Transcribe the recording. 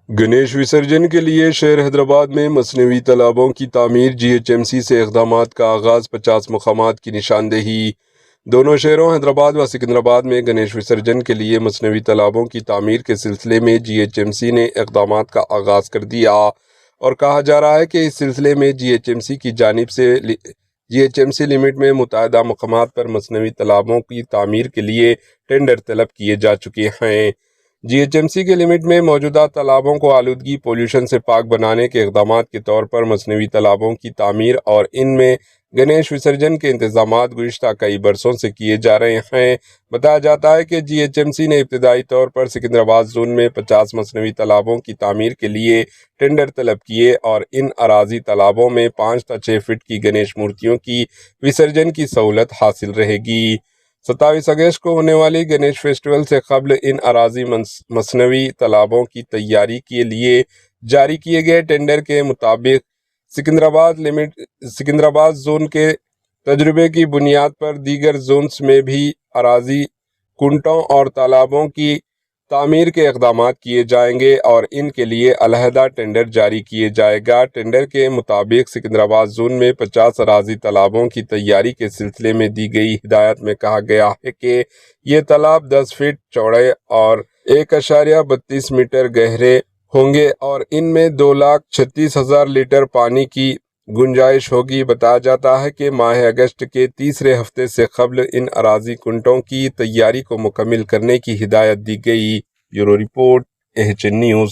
گنیش وسرجن کے لیے شہر حیدرآباد میں مصنوعی تالابوں کی تعمیر GHMC سے اقدامات کا آغاز 50 مقامات کی نشاندہی دونوں شہروں حیدرآباد و سکندرآباد میں گنیش وسرجن کے لیے مصنوعی تالابوں کی تعمیر کے سلسلے میں GHMC نے اقدامات کا آغاز کر دیا اور کہا جا رہا ہے کہ اس سلسلے میں GHMC کی جانب سے GHMC لمٹ میں متعدد مقامات پر مصنوعی تالابوں کی تعمیر کے لیے ٹینڈر طلب کیے جا چکے ہیں۔ GHMC کے لمٹ میں موجودہ تالابوں کو آلودگی پولوشن سے پاک بنانے کے اقدامات کے طور پر مصنوعی تالابوں کی تعمیر اور ان میں گنیش وسرجن کے انتظامات گزشتہ کئی برسوں سے کیے جا رہے ہیں۔ بتایا جاتا ہے کہ GHMC نے ابتدائی طور پر سکندرآباد زون میں 50 مصنوعی تالابوں کی تعمیر کے لیے ٹینڈر طلب کیے اور ان اراضی تالابوں میں 5 تا 6 فٹ کی گنیش مورتیوں کی وسرجن کی سہولت حاصل رہے گی۔ 27 اگست کو ہونے والی گنیش فیسٹیول سے قبل ان اراضی مصنوعی تالابوں کی تیاری کے لیے جاری کیے گئے ٹینڈر کے مطابق سکندرآباد زون کے تجربے کی بنیاد پر دیگر زونز میں بھی اراضی کنٹوں اور تالابوں کی تعمیر کے اقدامات کیے جائیں گے اور ان کے لیے علیحدہ ٹینڈر جاری کیے جائے گا۔ ٹینڈر کے مطابق سکندرآباد زون میں 50 اراضی تالابوں کی تیاری کے سلسلے میں دی گئی ہدایت میں کہا گیا ہے کہ یہ تالاب 10 فٹ چوڑے اور 1.32 میٹر گہرے ہوں گے اور ان میں 2,36,000 لیٹر پانی کی گنجائش ہوگی۔ بتایا جاتا ہے کہ ماہ اگست کے تیسرے ہفتے سے قبل ان اراضی کنٹوں کی تیاری کو مکمل کرنے کی ہدایت دی گئی۔ Bureau report AHN news.